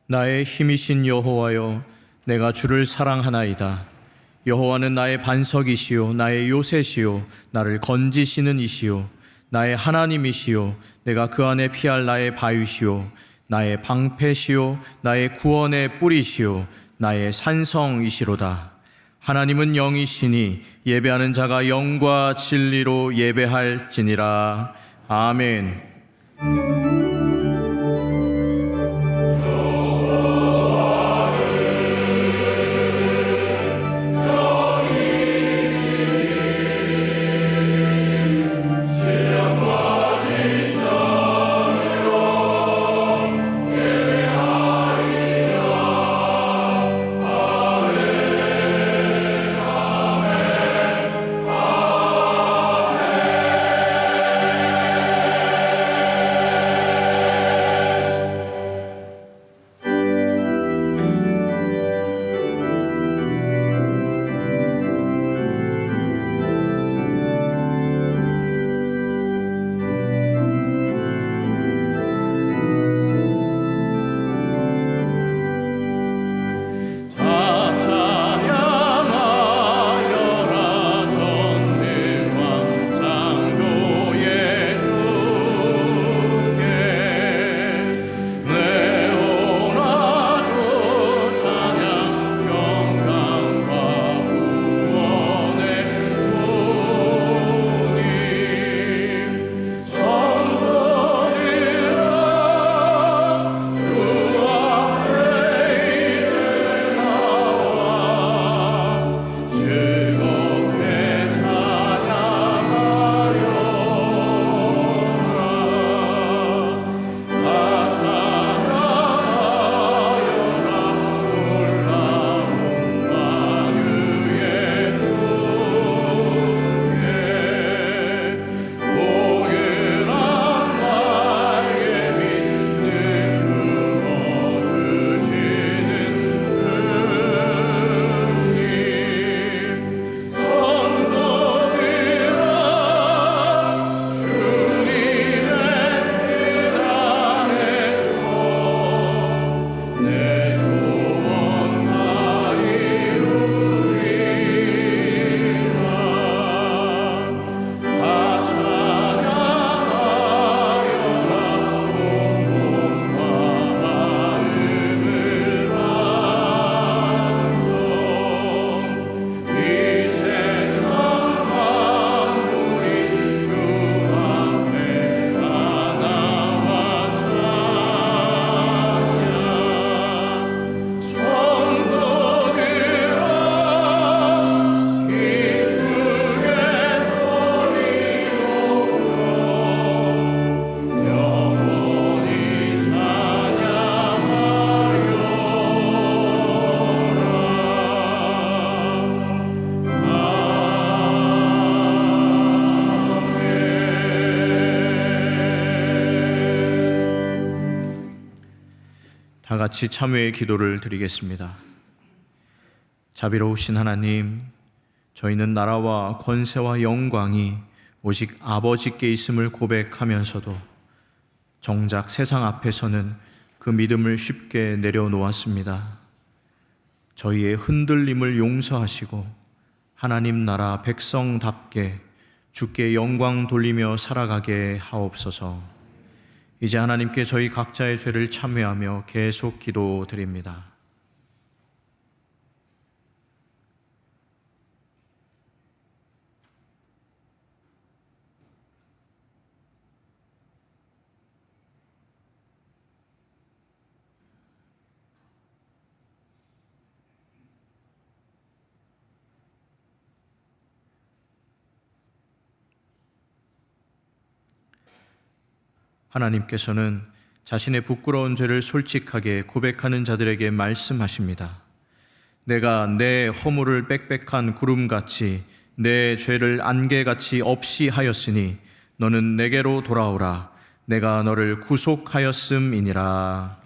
나의 힘이신 여호와여, 내가 주를 사랑하나이다. 여호와는 나의 반석이시요 나의 요새시요 나를 건지시는 이시요 나의 하나님이시요 내가 그 안에 피할 나의 바위시요 나의 방패시요 나의 구원의 뿌리시요 나의 산성이시로다. 하나님은 영이시니 예배하는 자가 영과 진리로 예배할지니라. 아멘. 다 같이 참회의 기도를 드리겠습니다. 자비로우신 하나님, 저희는 나라와 권세와 영광이 오직 아버지께 있음을 고백하면서도 정작 세상 앞에서는 그 믿음을 쉽게 내려놓았습니다. 저희의 흔들림을 용서하시고 하나님 나라 백성답게 주께 영광 돌리며 살아가게 하옵소서. 이제 하나님께 저희 각자의 죄를 참회하며 계속 기도드립니다. 하나님께서는 자신의 부끄러운 죄를 솔직하게 고백하는 자들에게 말씀하십니다. 내가 내 허물을 빽빽한 구름같이 내 죄를 안개같이 없이 하였으니 너는 내게로 돌아오라. 내가 너를 구속하였음이니라.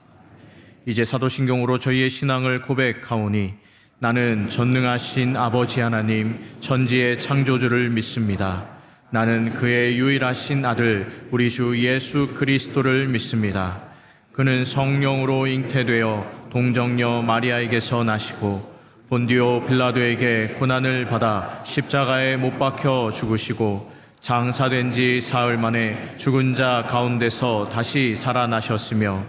이제 사도신경으로 저희의 신앙을 고백하오니 나는 전능하신 아버지 하나님 천지의 창조주를 믿습니다. 나는 그의 유일하신 아들 우리 주 예수 그리스도를 믿습니다. 그는 성령으로 잉태되어 동정녀 마리아에게서 나시고 본디오 빌라도에게 고난을 받아 십자가에 못 박혀 죽으시고 장사된 지 사흘 만에 죽은 자 가운데서 다시 살아나셨으며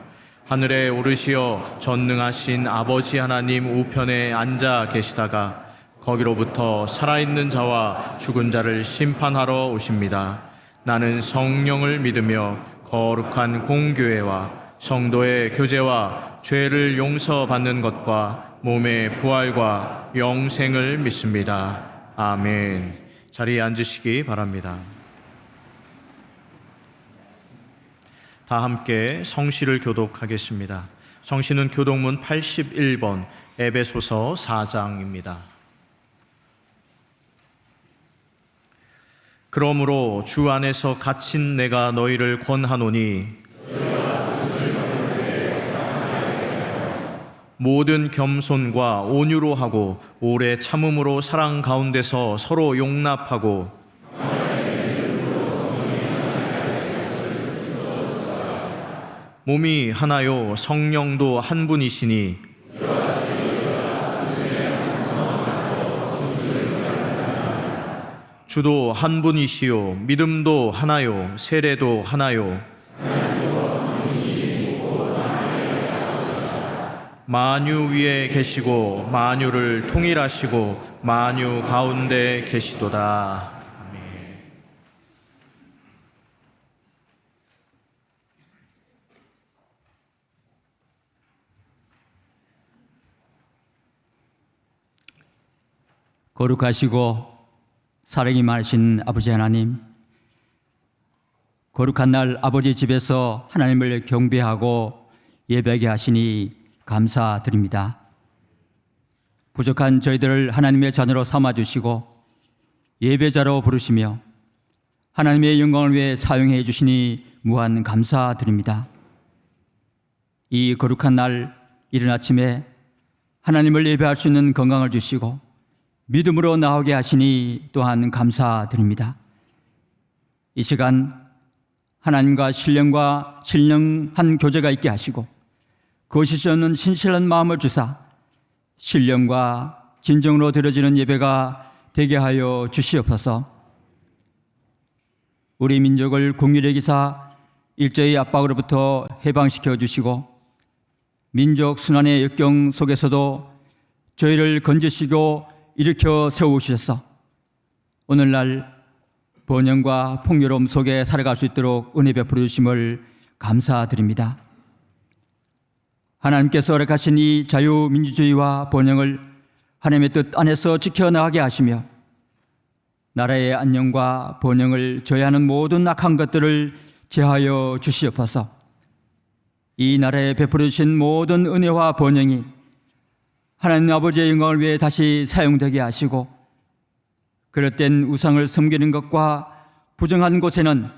하늘에 오르시어 전능하신 아버지 하나님 우편에 앉아 계시다가 거기로부터 살아있는 자와 죽은 자를 심판하러 오십니다. 나는 성령을 믿으며 거룩한 공교회와 성도의 교제와 죄를 용서받는 것과 몸의 부활과 영생을 믿습니다. 아멘. 자리에 앉으시기 바랍니다. 다 함께 성시를 교독하겠습니다. 성시는 교독문 81번 에베소서 4장입니다. 그러므로 주 안에서 갇힌 내가 너희를 권하노니 모든 겸손과 온유로 하고 오래 참음으로 사랑 가운데서 서로 용납하고 몸이 하나요 성령도 한 분이시니 주도 한 분이시요 믿음도 하나요 세례도 하나요 만유 위에 계시고 만유를 통일하시고 만유 가운데 계시도다. 거룩하시고 사랑이 많으신 아버지 하나님, 거룩한 날 아버지 집에서 하나님을 경배하고 예배하게 하시니 감사드립니다. 부족한 저희들을 하나님의 자녀로 삼아주시고 예배자로 부르시며 하나님의 영광을 위해 사용해 주시니 무한 감사드립니다. 이 거룩한 날 이른 아침에 하나님을 예배할 수 있는 건강을 주시고 믿음으로 나오게 하시니 또한 감사드립니다. 이 시간 하나님과 신령한 교제가 있게 하시고 거짓이 없는 신실한 마음을 주사 신령과 진정으로 드려지는 예배가 되게 하여 주시옵소서. 우리 민족을 공의의 기사 일제의 압박으로부터 해방시켜 주시고 민족 순환의 역경 속에서도 저희를 건지시고 일으켜 세우셔서 오늘날 번영과 풍요로움 속에 살아갈 수 있도록 은혜 베풀어 주심을 감사드립니다. 하나님께서 허락하신 이 자유민주주의와 번영을 하나님의 뜻 안에서 지켜나가게 하시며 나라의 안녕과 번영을 저해하는 모든 악한 것들을 제하여 주시옵소서. 이 나라에 베풀어 주신 모든 은혜와 번영이 하나님 아버지의 영광을 위해 다시 사용되게 하시고 그릇된 우상을 섬기는 것과 부정한 곳에는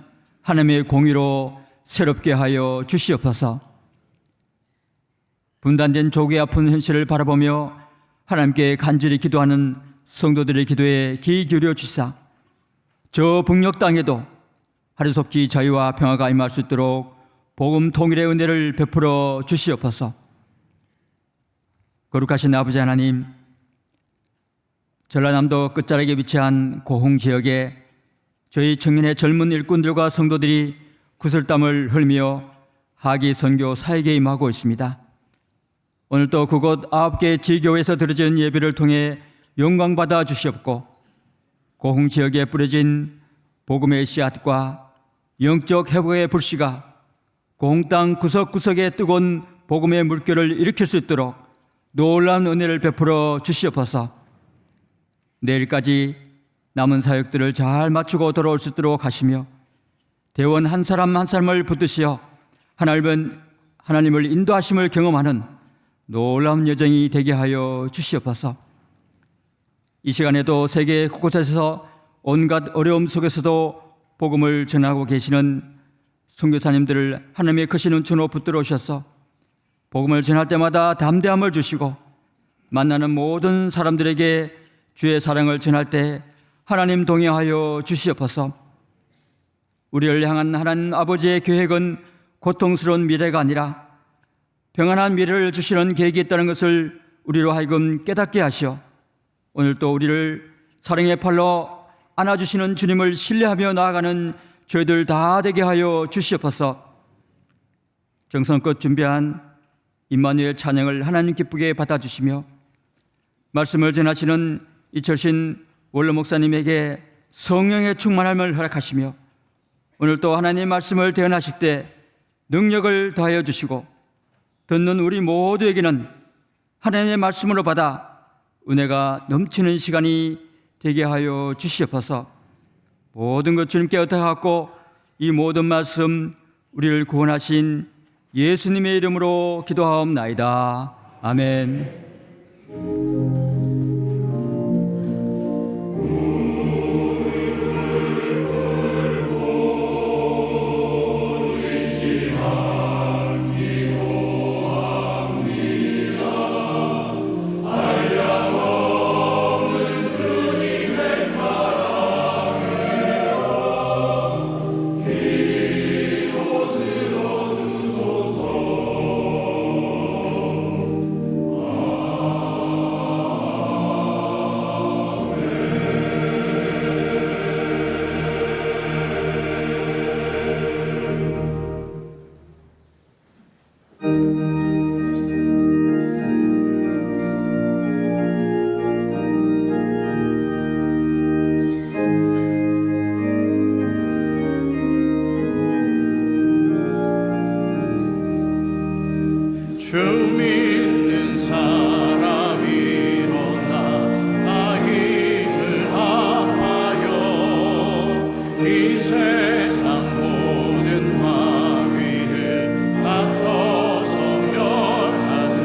하나님의 공의로 새롭게 하여 주시옵소서. 분단된 족의 아픈 현실을 바라보며 하나님께 간절히 기도하는 성도들의 기도에 귀 기울여 주시사 저 북녘 땅에도 하루속히 자유와 평화가 임할 수 있도록 복음 통일의 은혜를 베풀어 주시옵소서. 거룩하신 아버지 하나님, 전라남도 끝자락에 위치한 고흥 지역에 저희 청년의 젊은 일꾼들과 성도들이 구슬땀을 흘며 하기 선교 사역에 임하고 있습니다. 오늘도 그곳 9개 지교회에서 드려지는 예배를 통해 영광받아 주시옵고 고흥 지역에 뿌려진 복음의 씨앗과 영적 회복의 불씨가 고흥 땅 구석구석에 뜨거운 복음의 물결을 일으킬 수 있도록 놀라운 은혜를 베풀어 주시옵소서. 내일까지 남은 사역들을 잘 마치고 돌아올 수 있도록 하시며 대원 한 사람 한 사람을 붙드시어 하나님을 인도하심을 경험하는 놀라운 여정이 되게 하여 주시옵소서. 이 시간에도 세계 곳곳에서 온갖 어려움 속에서도 복음을 전하고 계시는 선교사님들을 하나님의 크신 은총으로 붙들어 오셔서 복음을 전할 때마다 담대함을 주시고 만나는 모든 사람들에게 주의 사랑을 전할 때 하나님 동행하여 주시옵소서. 우리를 향한 하나님 아버지의 계획은 고통스러운 미래가 아니라 평안한 미래를 주시는 계획이 있다는 것을 우리로 하여금 깨닫게 하시어 오늘 또 우리를 사랑의 팔로 안아주시는 주님을 신뢰하며 나아가는 저희들 다 되게 하여 주시옵소서. 정성껏 준비한 임마누엘 찬양을 하나님 기쁘게 받아주시며 말씀을 전하시는 이철신 원로 목사님에게 성령의 충만함을 허락하시며 오늘 또 하나님 말씀을 대언하실 때 능력을 더하여 주시고 듣는 우리 모두에게는 하나님의 말씀으로 받아 은혜가 넘치는 시간이 되게 하여 주시옵소서. 모든 것 주님께 의탁하고 이 모든 말씀 우리를 구원하신 예수님의 이름으로 기도하옵나이다. 아멘. 주 믿는 사람 일어나 다 힘을 합하여 이 세상 모든 마귀를 다 쳐서 멸하세.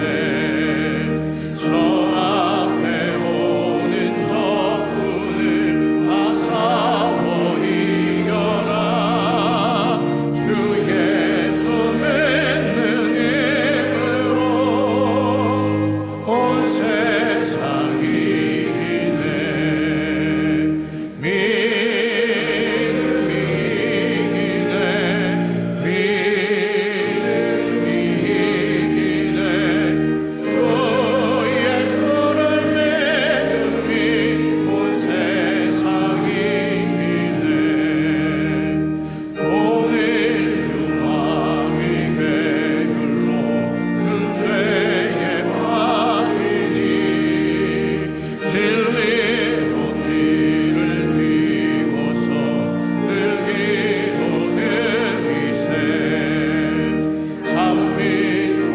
저 앞에 오는 적군을 다 싸워 이겨라. 주 예수 온 세상 이기네. 믿음이 이기네. 믿음이 이기네. 주 예수를 믿음이 온 세상 이기네. 오늘 유망이 괴율로 큰 죄에 진리로 띠를 띠고서 늘 기도드리세. 참 믿고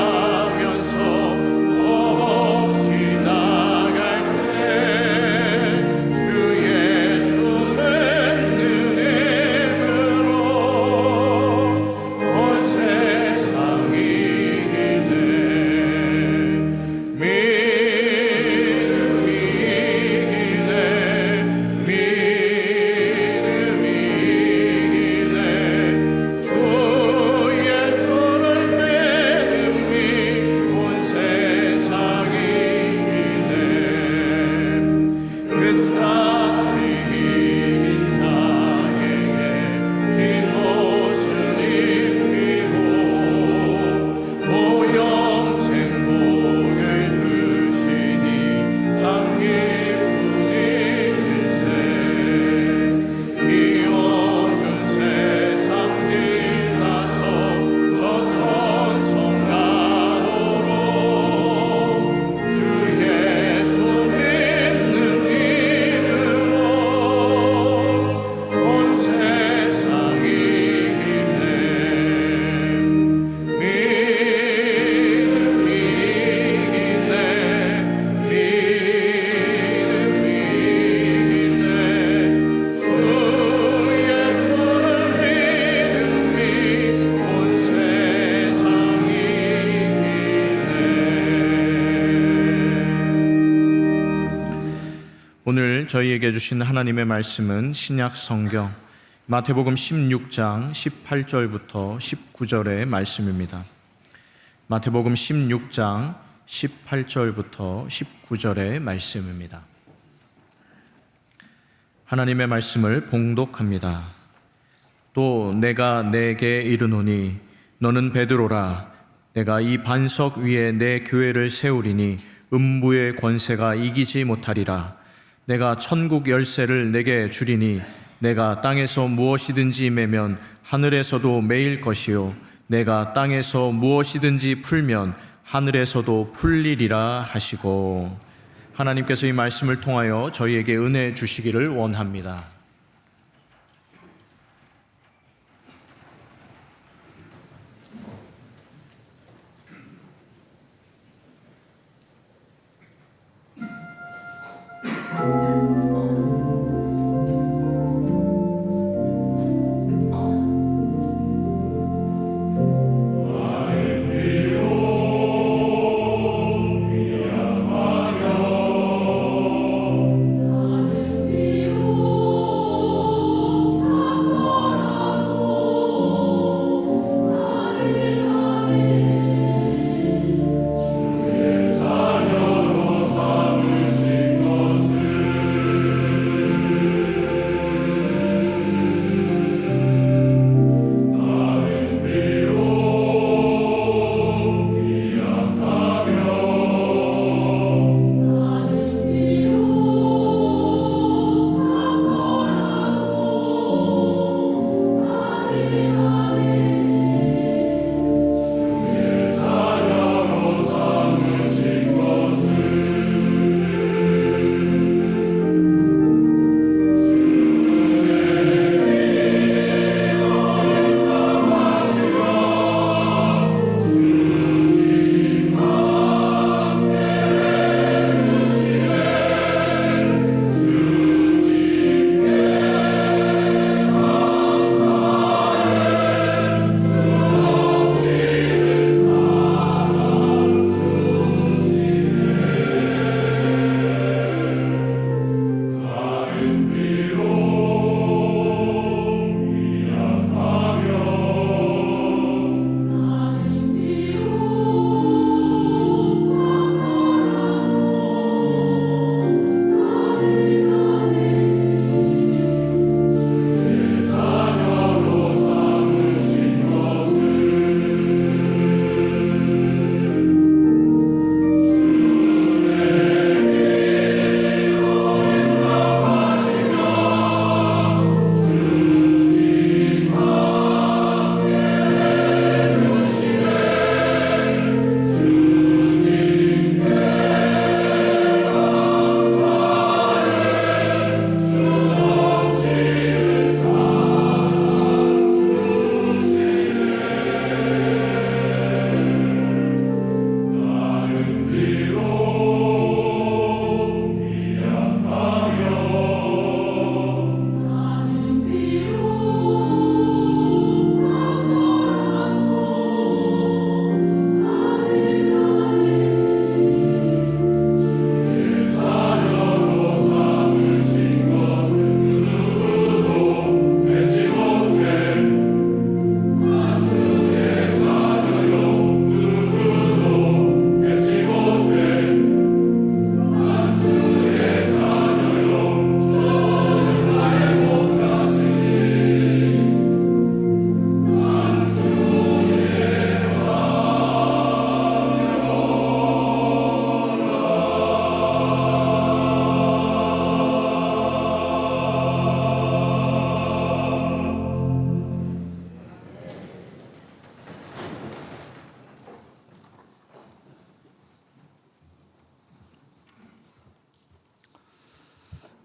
의지하면서 없이 나갈 때 주 예수 믿는 힘으로 온 세상 이기네. 믿음이 이기네. 믿음이 이기네. 주 예수를 믿음이 온 세상 이기네. 끝까지 이긴 자에게 이 옷을 입히고 또 영생 복을 주시니 참 기쁘일세. 이 어두운 세상 지나서 저 천성 가도록 주 예수 믿는 힘으로 온 세상 이기네. 믿음이 이기네. 믿음이 이기네. 주 예수를 믿음이 온 세상 이기네. 오늘 저희에게 주신 하나님의 말씀은 신약 성경 마태복음 16장 18절부터 19절의 말씀입니다. 마태복음 16장 18절부터 19절의 말씀입니다. 하나님의 말씀을 봉독합니다. 또 내가 내게 이르노니 너는 베드로라. 내가 이 반석 위에 내 교회를 세우리니 음부의 권세가 이기지 못하리라. 내가 천국 열쇠를 내게 주리니 내가 땅에서 무엇이든지 매면 하늘에서도 매일 것이요 내가 땅에서 무엇이든지 풀면 하늘에서도 풀리리라 하시고. 하나님께서 이 말씀을 통하여 저희에게 은혜 주시기를 원합니다.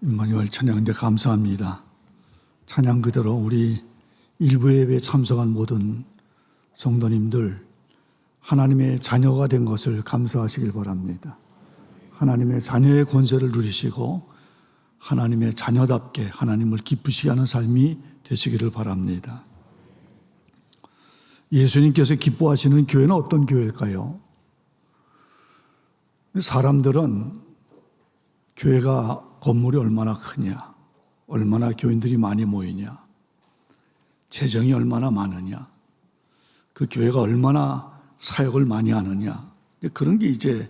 임마누엘 찬양인데 감사합니다. 찬양 그대로 우리 일부 예배에 참석한 모든 성도님들 하나님의 자녀가 된 것을 감사하시길 바랍니다. 하나님의 자녀의 권세를 누리시고 하나님의 자녀답게 하나님을 기쁘시게 하는 삶이 되시기를 바랍니다. 예수님께서 기뻐하시는 교회는 어떤 교회일까요? 사람들은 교회가 건물이 얼마나 크냐, 얼마나 교인들이 많이 모이냐, 재정이 얼마나 많으냐, 그 교회가 얼마나 사역을 많이 하느냐, 그런 게 이제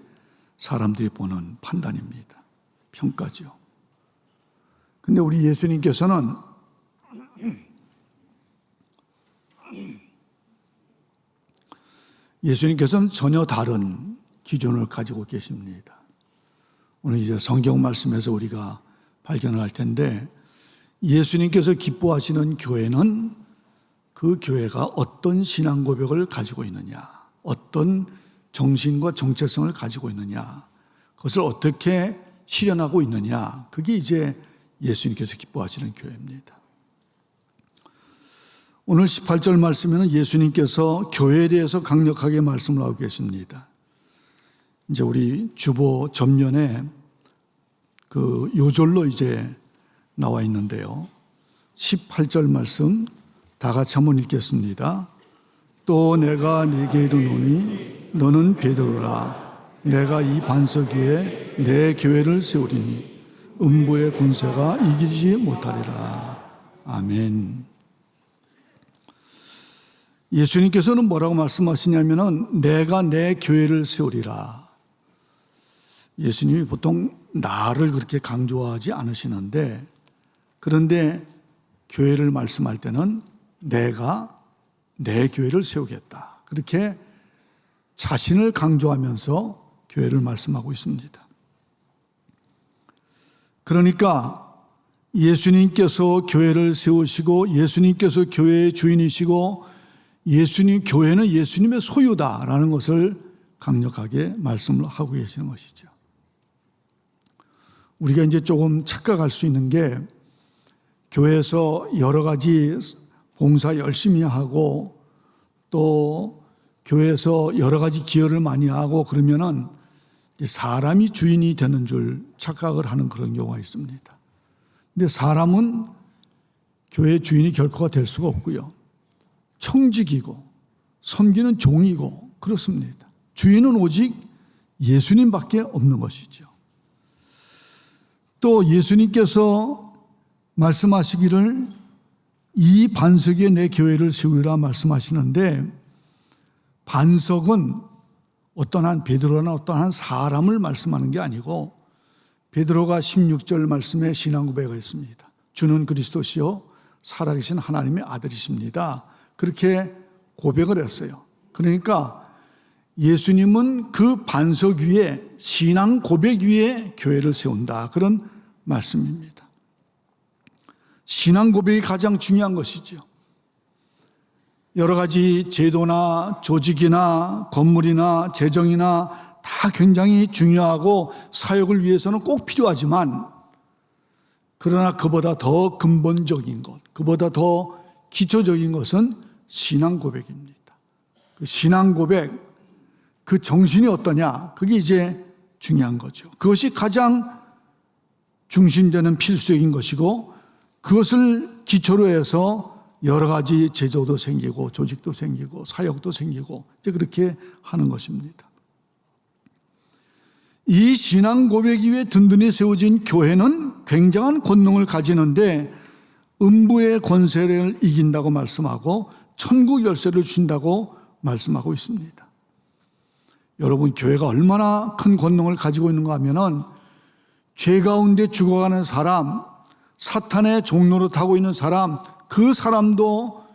사람들이 보는 판단입니다. 평가죠. 근데 우리 예수님께서는 예수님께서는 전혀 다른 기준을 가지고 계십니다. 오늘 이제 성경 말씀에서 우리가 발견을 할 텐데, 예수님께서 기뻐하시는 교회는 그 교회가 어떤 신앙 고백을 가지고 있느냐, 어떤 정신과 정체성을 가지고 있느냐, 그것을 어떻게 실현하고 있느냐, 그게 이제 예수님께서 기뻐하시는 교회입니다. 오늘 18절 말씀에는 예수님께서 교회에 대해서 강력하게 말씀을 하고 계십니다. 이제 우리 주보 전면에 그 요절로 이제 나와 있는데요. 18절 말씀 다 같이 한번 읽겠습니다. 또 내가 네게 이르노니 너는 베드로라. 내가 이 반석 위에 내 교회를 세우리니 음부의 권세가 이기지 못하리라. 아멘. 예수님께서는 뭐라고 말씀하시냐면은 내가 내 교회를 세우리라. 예수님이 보통 나를 그렇게 강조하지 않으시는데, 그런데 교회를 말씀할 때는 내가 내 교회를 세우겠다, 그렇게 자신을 강조하면서 교회를 말씀하고 있습니다. 그러니까 예수님께서 교회를 세우시고 예수님께서 교회의 주인이시고 교회는 예수님의 소유다라는 것을 강력하게 말씀을 하고 계시는 것이죠. 우리가 이제 조금 착각할 수 있는 게, 교회에서 여러 가지 봉사 열심히 하고 또 교회에서 여러 가지 기여를 많이 하고 그러면은 사람이 주인이 되는 줄 착각을 하는 그런 경우가 있습니다. 근데 사람은 교회 주인이 결코가 될 수가 없고요. 청직이고 섬기는 종이고 그렇습니다. 주인은 오직 예수님밖에 없는 것이죠. 또 예수님께서 말씀하시기를 이 반석에 내 교회를 세우리라 말씀하시는데, 반석은 어떤 한 베드로나 어떤 한 사람을 말씀하는 게 아니고, 베드로가 16절 말씀에 신앙 고백을 했습니다. 주는 그리스도시요 살아계신 하나님의 아들이십니다. 그렇게 고백을 했어요. 그러니까 예수님은 그 반석 위에, 신앙 고백 위에 교회를 세운다, 그런 말씀입니다. 신앙 고백이 가장 중요한 것이죠. 여러 가지 제도나 조직이나 건물이나 재정이나 다 굉장히 중요하고 사역을 위해서는 꼭 필요하지만, 그러나 그보다 더 근본적인 것, 그보다 더 기초적인 것은 신앙 고백입니다. 그 신앙 고백, 그 정신이 어떠냐, 그게 이제 중요한 거죠. 그것이 가장 중심되는 필수적인 것이고, 그것을 기초로 해서 여러 가지 제도도 생기고 조직도 생기고 사역도 생기고 이제 그렇게 하는 것입니다. 이 신앙 고백 위에 든든히 세워진 교회는 굉장한 권능을 가지는데, 음부의 권세를 이긴다고 말씀하고 천국 열쇠를 준다고 말씀하고 있습니다. 여러분, 교회가 얼마나 큰 권능을 가지고 있는가 하면은, 죄 가운데 죽어가는 사람, 사탄의 종로로 타고 있는 사람, 그 사람도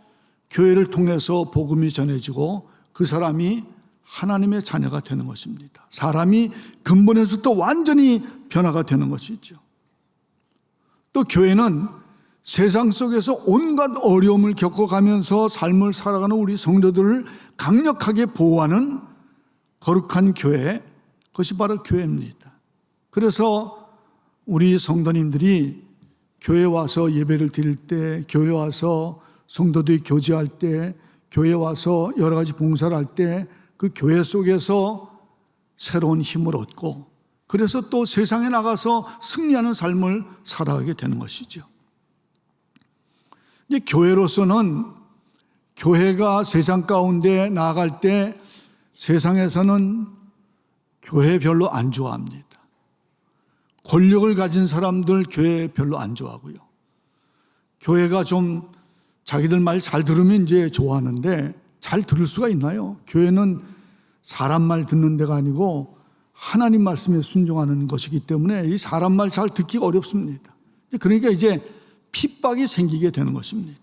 교회를 통해서 복음이 전해지고 그 사람이 하나님의 자녀가 되는 것입니다. 사람이 근본에서부터 완전히 변화가 되는 것이죠. 또 교회는 세상 속에서 온갖 어려움을 겪어가면서 삶을 살아가는 우리 성도들을 강력하게 보호하는 거룩한 교회, 그것이 바로 교회입니다. 그래서 우리 성도님들이 교회 와서 예배를 드릴 때, 교회 와서 성도들이 교제할 때, 교회 와서 여러 가지 봉사를 할 때 그 교회 속에서 새로운 힘을 얻고, 그래서 또 세상에 나가서 승리하는 삶을 살아가게 되는 것이죠. 이제 교회로서는, 교회가 세상 가운데 나아갈 때 세상에서는 교회 별로 안 좋아합니다. 권력을 가진 사람들 교회 별로 안 좋아하고요. 교회가 좀 자기들 말 잘 들으면 이제 좋아하는데, 잘 들을 수가 있나요? 교회는 사람 말 듣는 데가 아니고 하나님 말씀에 순종하는 것이기 때문에 이 사람 말 잘 듣기가 어렵습니다. 그러니까 이제 핍박이 생기게 되는 것입니다.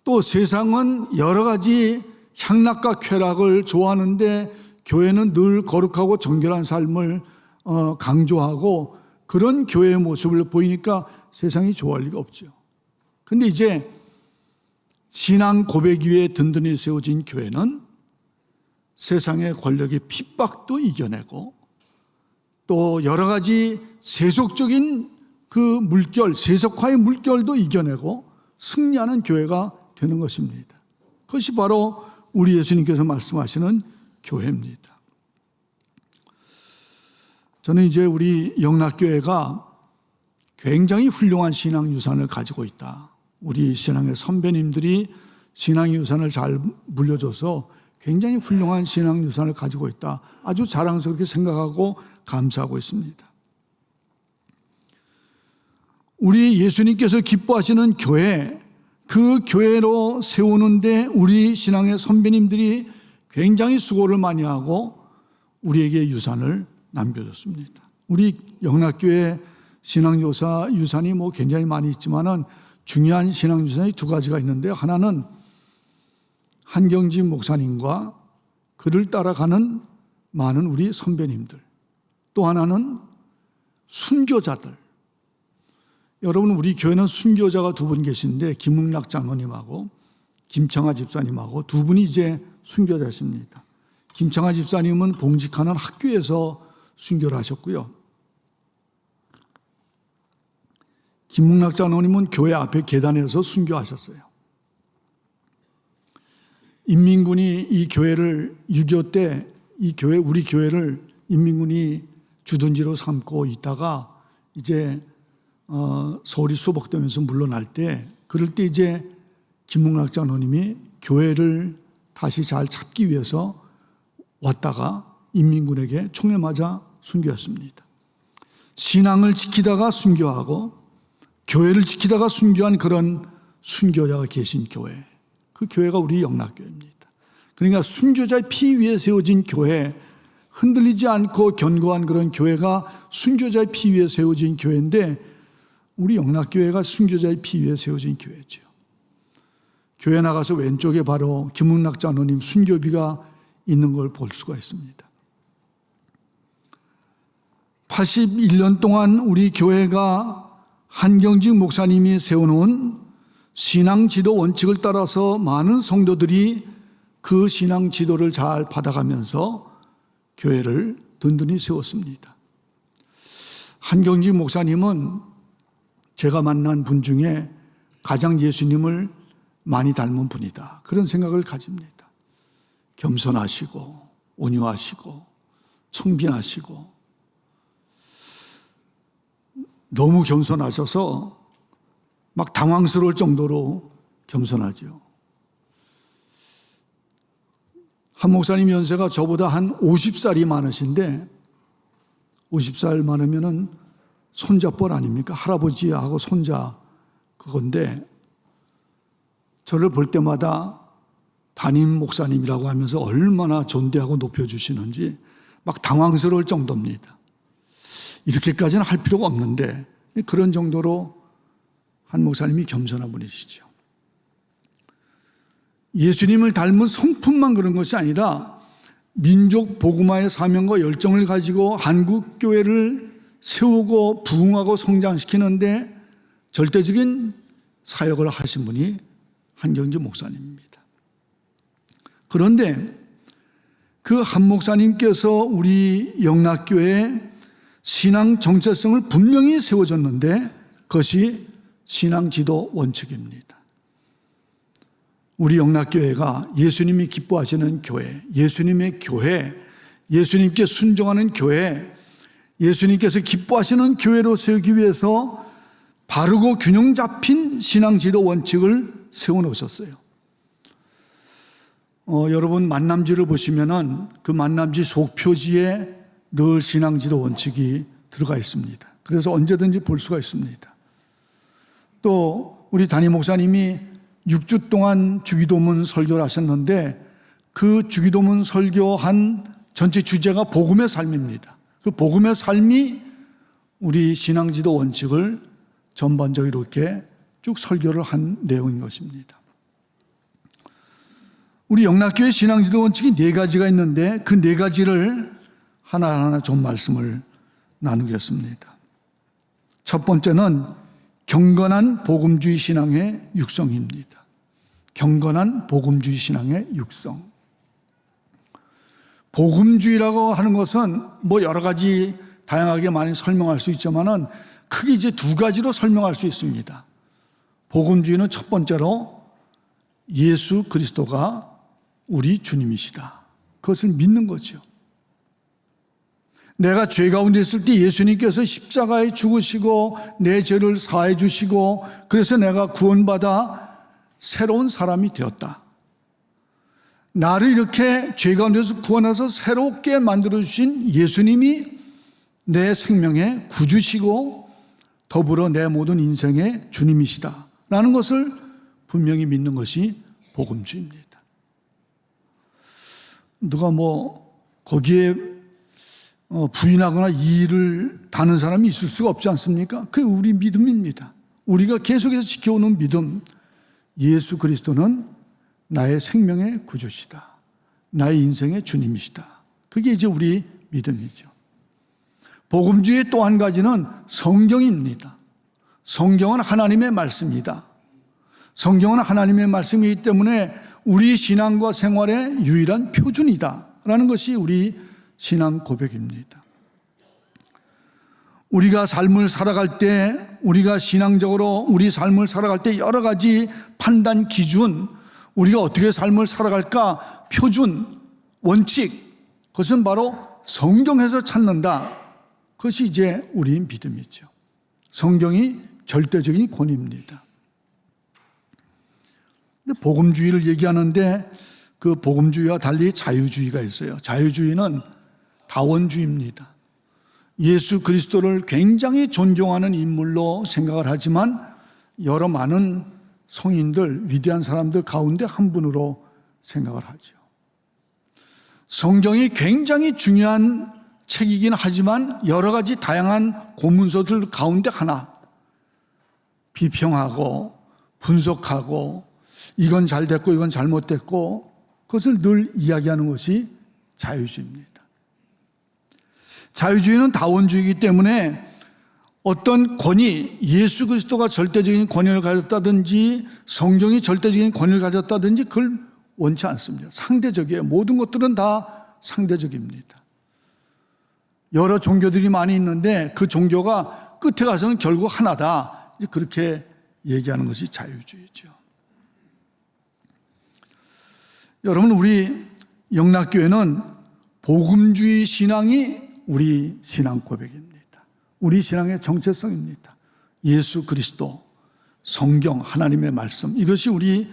또 세상은 여러 가지 향락과 쾌락을 좋아하는데 교회는 늘 거룩하고 정결한 삶을 강조하고 그런 교회의 모습을 보이니까 세상이 좋아할 리가 없죠. 근데 이제 신앙 고백 위에 든든히 세워진 교회는 세상의 권력의 핍박도 이겨내고 또 여러 가지 세속적인 그 물결, 세속화의 물결도 이겨내고 승리하는 교회가 되는 것입니다. 그것이 바로 우리 예수님께서 말씀하시는 교회입니다. 저는 이제 우리 영락교회가 굉장히 훌륭한 신앙 유산을 가지고 있다. 우리 신앙의 선배님들이 신앙 유산을 잘 물려줘서 굉장히 훌륭한 신앙 유산을 가지고 있다. 아주 자랑스럽게 생각하고 감사하고 있습니다. 우리 예수님께서 기뻐하시는 교회, 그 교회로 세우는데 우리 신앙의 선배님들이 굉장히 수고를 많이 하고 우리에게 유산을 남겨줬습니다. 우리 영락교회 신앙 유산이 굉장히 많이 있지만은 중요한 신앙 유산이 두 가지가 있는데요. 하나는 한경직 목사님과 그를 따라가는 많은 우리 선배님들. 또 하나는 순교자들. 여러분, 우리 교회는 순교자가 두 분 계신데 김흥락 장로님하고 김청아 집사님하고 두 분이 이제 순교자십니다. 김청아 집사님은 봉직하는 학교에서 순교를 하셨고요. 김흥락 장로님은 교회 앞에 계단에서 순교하셨어요. 인민군이 이 교회를 6.25 때 우리 교회를 인민군이 주둔지로 삼고 있다가 이제 서울이 수복되면서 물러날 때 그럴 때 이제 김흥락 장로님이 교회를 다시 잘 찾기 위해서 왔다가 인민군에게 총에 맞아 순교했습니다. 신앙을 지키다가 순교하고 교회를 지키다가 순교한 그런 순교자가 계신 교회, 그 교회가 우리 영락교회입니다. 그러니까 순교자의 피 위에 세워진 교회, 흔들리지 않고 견고한 그런 교회가 순교자의 피 위에 세워진 교회인데 우리 영락교회가 순교자의 피 위에 세워진 교회죠. 교회 나가서 왼쪽에 바로 김흥락 장로님 순교비가 있는 걸 볼 수가 있습니다. 81년 동안 우리 교회가 한경직 목사님이 세워놓은 신앙 지도 원칙을 따라서 많은 성도들이 그 신앙 지도를 잘 받아가면서 교회를 든든히 세웠습니다. 한경직 목사님은 제가 만난 분 중에 가장 예수님을 많이 닮은 분이다. 그런 생각을 가집니다. 겸손하시고 온유하시고 청빈하시고 너무 겸손하셔서 막 당황스러울 정도로 겸손하죠. 한 목사님 연세가 저보다 한 50살이 많으신데 50살 많으면은 손자뻘 아닙니까? 할아버지하고 손자 그건데 저를 볼 때마다 담임 목사님이라고 하면서 얼마나 존대하고 높여주시는지 막 당황스러울 정도입니다. 이렇게까지는 할 필요가 없는데 그런 정도로 한 목사님이 겸손한 분이시죠. 예수님을 닮은 성품만 그런 것이 아니라 민족 복음화의 사명과 열정을 가지고 한국 교회를 세우고 부흥하고 성장시키는데 절대적인 사역을 하신 분이 한경직 목사님입니다. 그런데 그 한 목사님께서 우리 영락교회에 신앙 정체성을 분명히 세워줬는데 그것이 신앙 지도 원칙입니다. 우리 영락교회가 예수님이 기뻐하시는 교회, 예수님의 교회, 예수님께 순종하는 교회, 예수님께서 기뻐하시는 교회로 세우기 위해서 바르고 균형 잡힌 신앙 지도 원칙을 세워놓으셨어요. 여러분 만남지를 보시면은 그 만남지 속표지에 늘 신앙 지도 원칙이 들어가 있습니다. 그래서 언제든지 볼 수가 있습니다. 또 우리 담임 목사님이 6주 동안 주기도문 설교를 하셨는데 그 주기도문 설교한 전체 주제가 복음의 삶입니다. 그 복음의 삶이 우리 신앙지도 원칙을 전반적으로 이렇게 쭉 설교를 한 내용인 것입니다. 우리 영락교회 신앙지도 원칙이 4가지가 있는데 그 4가지를 하나하나 좀 말씀을 나누겠습니다. 첫 번째는 경건한 복음주의 신앙의 육성입니다. 경건한 복음주의 신앙의 육성. 복음주의라고 하는 것은 뭐 여러 가지 다양하게 많이 설명할 수 있지만은 크게 이제 2가지로 설명할 수 있습니다. 복음주의는 첫 번째로 예수 그리스도가 우리 주님이시다. 그것을 믿는 거죠. 내가 죄 가운데 있을 때 예수님께서 십자가에 죽으시고 내 죄를 사해 주시고 그래서 내가 구원받아 새로운 사람이 되었다. 나를 이렇게 죄 가운데서 구원해서 새롭게 만들어주신 예수님이 내 생명의 구주시고 더불어 내 모든 인생의 주님이시다 라는 것을 분명히 믿는 것이 복음주의입니다. 누가 뭐 거기에 부인하거나 이의를 다는 사람이 있을 수가 없지 않습니까? 그게 우리 믿음입니다. 우리가 계속해서 지켜오는 믿음, 예수 그리스도는 나의 생명의 구주시다. 나의 인생의 주님이시다. 그게 이제 우리 믿음이죠. 복음주의의 또 한 가지는 성경입니다. 성경은 하나님의 말씀이다. 성경은 하나님의 말씀이기 때문에 우리 신앙과 생활의 유일한 표준이다 라는 것이 우리 신앙 고백입니다. 우리가 삶을 살아갈 때, 우리가 신앙적으로 우리 삶을 살아갈 때 여러 가지 판단 기준, 우리가 어떻게 삶을 살아갈까 표준, 원칙, 그것은 바로 성경에서 찾는다. 그것이 이제 우리 믿음이죠. 성경이 절대적인 권위입니다. 근데 복음주의를 얘기하는데 그 복음주의와 달리 자유주의가 있어요. 자유주의는 다원주의입니다. 예수 그리스도를 굉장히 존경하는 인물로 생각을 하지만 여러 많은 성인들, 위대한 사람들 가운데 한 분으로 생각을 하죠. 성경이 굉장히 중요한 책이긴 하지만 여러 가지 다양한 고문서들 가운데 하나, 비평하고 분석하고 이건 잘 됐고 이건 잘못됐고 그것을 늘 이야기하는 것이 자유주의입니다. 자유주의는 다원주의이기 때문에 어떤 권위, 예수 그리스도가 절대적인 권위를 가졌다든지 성경이 절대적인 권위를 가졌다든지 그걸 원치 않습니다. 상대적이에요. 모든 것들은 다 상대적입니다. 여러 종교들이 많이 있는데 그 종교가 끝에 가서는 결국 하나다. 그렇게 얘기하는 것이 자유주의죠. 여러분, 우리 영락교회는 복음주의 신앙이 우리 신앙 고백입니다. 우리 신앙의 정체성입니다. 예수 그리스도, 성경, 하나님의 말씀, 이것이 우리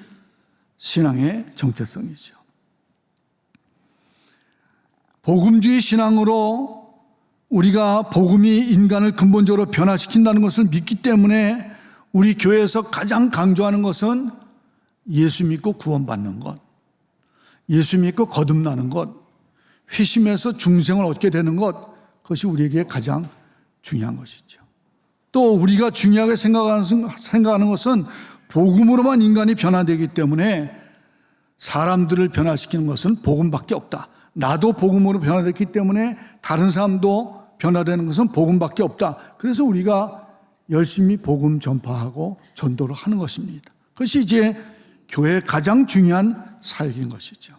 신앙의 정체성이죠. 복음주의 신앙으로 우리가 복음이 인간을 근본적으로 변화시킨다는 것을 믿기 때문에 우리 교회에서 가장 강조하는 것은 예수 믿고 구원받는 것, 예수 믿고 거듭나는 것, 회심해서 중생을 얻게 되는 것, 그것이 우리에게 가장 중요한 것이죠. 또 우리가 중요하게 생각하는 것은 복음으로만 인간이 변화되기 때문에 사람들을 변화시키는 것은 복음밖에 없다. 나도 복음으로 변화됐기 때문에 다른 사람도 변화되는 것은 복음밖에 없다. 그래서 우리가 열심히 복음 전파하고 전도를 하는 것입니다. 그것이 이제 교회의 가장 중요한 사역인 것이죠.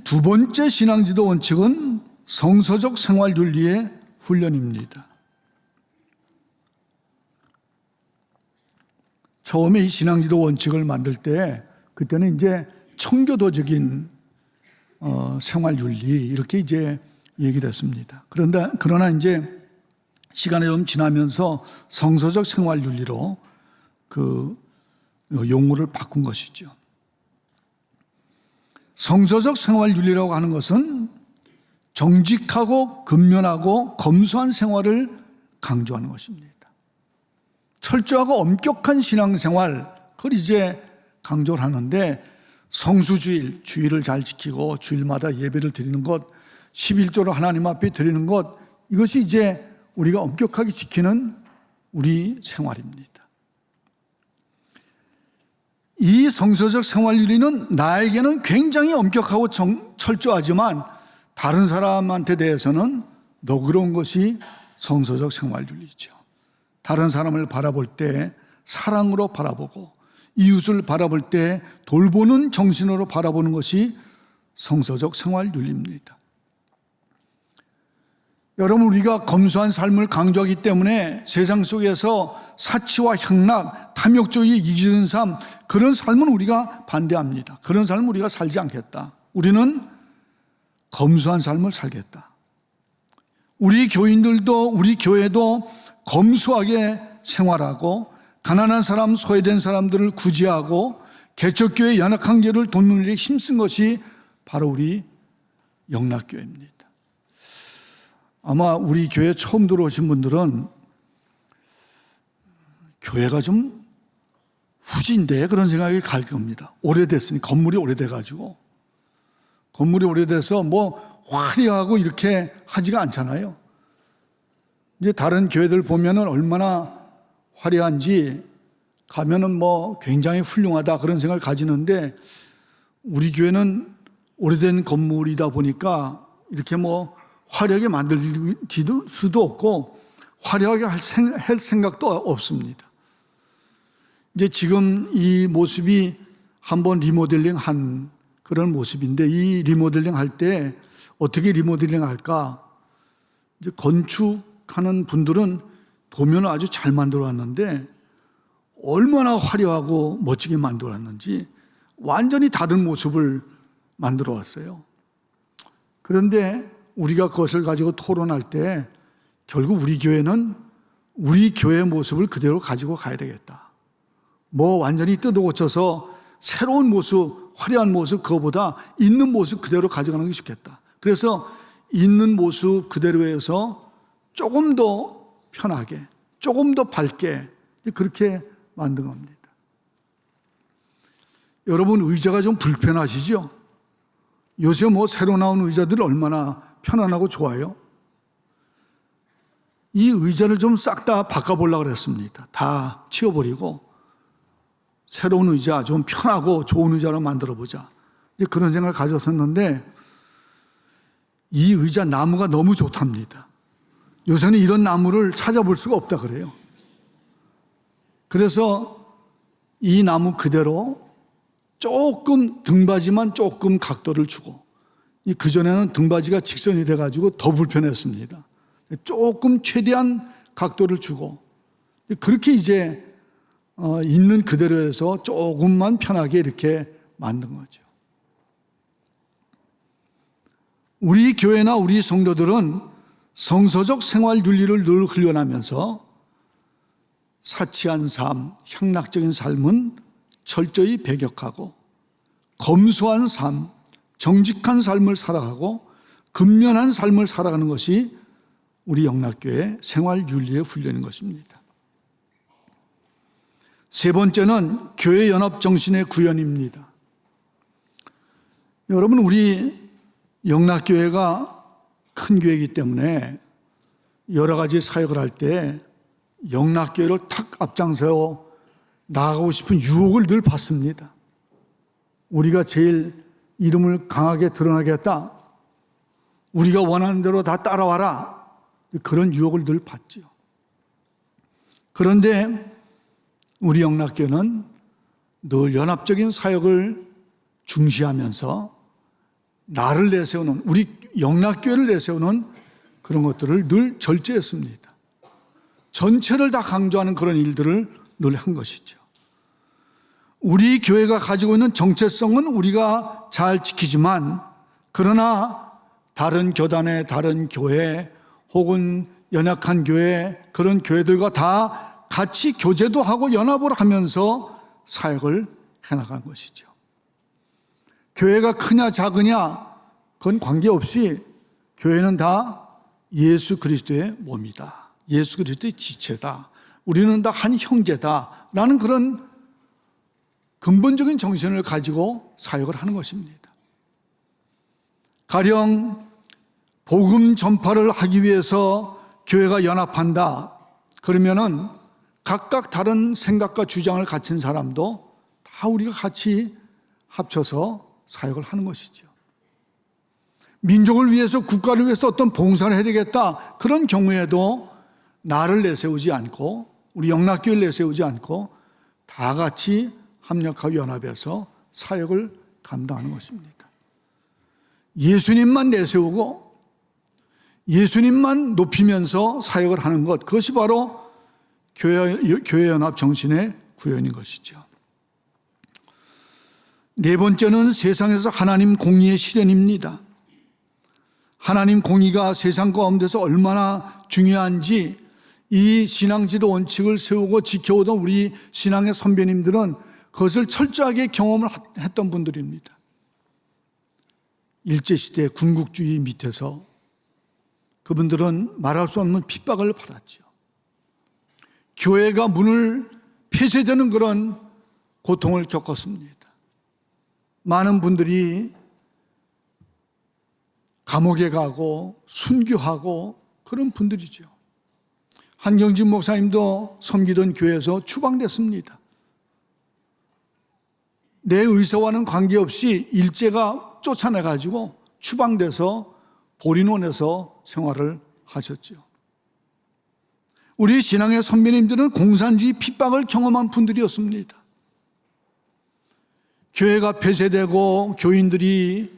두 번째 신앙지도 원칙은 성서적 생활윤리의 훈련입니다. 처음에 이 신앙지도 원칙을 만들 때 그때는 이제 청교도적인 생활윤리 이렇게 이제 얘기를 했습니다. 그러나 이제 시간이 좀 지나면서 성서적 생활윤리로 그 용어를 바꾼 것이죠. 성서적 생활윤리라고 하는 것은 정직하고 근면하고 검소한 생활을 강조하는 것입니다. 철저하고 엄격한 신앙생활, 그걸 이제 강조를 하는데 성수주일, 주일을 잘 지키고 주일마다 예배를 드리는 것, 11조로 하나님 앞에 드리는 것, 이것이 이제 우리가 엄격하게 지키는 우리 생활입니다. 이 성서적 생활윤리는 나에게는 굉장히 엄격하고 철저하지만 다른 사람한테 대해서는 너그러운 것이 성서적 생활윤리죠. 다른 사람을 바라볼 때 사랑으로 바라보고 이웃을 바라볼 때 돌보는 정신으로 바라보는 것이 성서적 생활윤리입니다. 여러분, 우리가 검소한 삶을 강조하기 때문에 세상 속에서 사치와 향락, 탐욕적이 이기는 삶, 그런 삶은 우리가 반대합니다. 그런 삶은 우리가 살지 않겠다. 우리는 검소한 삶을 살겠다. 우리 교인들도, 우리 교회도 검소하게 생활하고 가난한 사람, 소외된 사람들을 구제하고 개척교회 연약한 교회를 돕는 일에 힘쓴 것이 바로 우리 영락교회입니다. 아마 우리 교회 처음 들어오신 분들은 교회가 좀 후진데 그런 생각이 갈 겁니다. 오래됐으니, 건물이 오래돼가지고. 건물이 오래돼서 뭐 화려하고 이렇게 하지가 않잖아요. 이제 다른 교회들 보면은 얼마나 화려한지 가면은 뭐 굉장히 훌륭하다 그런 생각을 가지는데 우리 교회는 오래된 건물이다 보니까 이렇게 뭐 화려하게 만들 수도 없고 화려하게 할 생각도 없습니다. 이제 지금 이 모습이 한번 리모델링 한 그런 모습인데 이 리모델링 할 때 어떻게 리모델링 할까? 이제 건축하는 분들은 도면을 아주 잘 만들어 왔는데 얼마나 화려하고 멋지게 만들어 왔는지 완전히 다른 모습을 만들어 왔어요. 그런데 우리가 그것을 가지고 토론할 때 결국 우리 교회는 우리 교회의 모습을 그대로 가지고 가야 되겠다. 뭐 완전히 뜯어 고쳐서 새로운 모습, 화려한 모습 그거보다 있는 모습 그대로 가져가는 게 좋겠다. 그래서 있는 모습 그대로에서 조금 더 편하게, 조금 더 밝게 그렇게 만든 겁니다. 여러분, 의자가 좀 불편하시죠? 요새 뭐 새로 나온 의자들 얼마나 편안하고 좋아요. 이 의자를 좀 싹 다 바꿔보려고 그랬습니다. 다 치워버리고 새로운 의자, 좀 편하고 좋은 의자로 만들어보자. 이제 그런 생각을 가졌었는데 이 의자 나무가 너무 좋답니다. 요새는 이런 나무를 찾아볼 수가 없다 그래요. 그래서 이 나무 그대로 조금 등받이만 조금 각도를 주고 그전에는 등받이가 직선이 돼가지고 더 불편했습니다. 조금 최대한 각도를 주고 그렇게 이제 있는 그대로 해서 조금만 편하게 이렇게 만든 거죠. 우리 교회나 우리 성도들은 성서적 생활 윤리를 늘 훈련하면서 사치한 삶, 향락적인 삶은 철저히 배격하고 검소한 삶, 정직한 삶을 살아가고 근면한 삶을 살아가는 것이 우리 영락교회 생활 윤리의 훈련인 것입니다. 세 번째는 교회 연합 정신의 구현입니다. 여러분, 우리 영락교회가 큰 교회이기 때문에 여러 가지 사역을 할 때 영락교회를 탁 앞장서 나아가고 싶은 유혹을 늘 받습니다. 우리가 제일 이름을 강하게 드러나겠다. 우리가 원하는 대로 다 따라와라. 그런 유혹을 늘 받죠. 그런데 우리 영락교회는 늘 연합적인 사역을 중시하면서 나를 내세우는, 우리 영락교회를 내세우는 그런 것들을 늘 절제했습니다. 전체를 다 강조하는 그런 일들을 늘 한 것이죠. 우리 교회가 가지고 있는 정체성은 우리가 잘 지키지만 그러나 다른 교단의 다른 교회 혹은 연약한 교회 그런 교회들과 다 같이 교제도 하고 연합을 하면서 사역을 해나간 것이죠. 교회가 크냐 작으냐 그건 관계없이 교회는 다 예수 그리스도의 몸이다. 예수 그리스도의 지체다. 우리는 다 한 형제다. 라는 그런 근본적인 정신을 가지고 사역을 하는 것입니다. 가령 복음 전파를 하기 위해서 교회가 연합한다. 그러면은 각각 다른 생각과 주장을 갖춘 사람도 다 다 우리가 같이 합쳐서 사역을 하는 것이죠. 민족을 위해서, 국가를 위해서 어떤 봉사를 해야 되겠다, 그런 경우에도 나를 내세우지 않고, 우리 영락교회를 내세우지 않고 다 같이 합력하고 연합해서 사역을 감당하는 것입니다. 예수님만 내세우고 예수님만 높이면서 사역을 하는 것, 그것이 바로 교회 연합 정신의 구현인 것이죠. 네 번째는 세상에서 하나님 공의의 실현입니다. 하나님 공의가 세상 가운데서 얼마나 중요한지 이 신앙지도 원칙을 세우고 지켜오던 우리 신앙의 선배님들은 그것을 철저하게 경험을 했던 분들입니다. 일제시대 군국주의 밑에서 그분들은 말할 수 없는 핍박을 받았죠. 교회가 문을 폐쇄되는 그런 고통을 겪었습니다. 많은 분들이 감옥에 가고 순교하고 그런 분들이죠. 한경진 목사님도 섬기던 교회에서 추방됐습니다. 내 의사와는 관계없이 일제가 쫓아내가지고 추방돼서 보리논에서 생활을 하셨죠. 우리 신앙의 선배님들은 공산주의 핍박을 경험한 분들이었습니다. 교회가 폐쇄되고 교인들이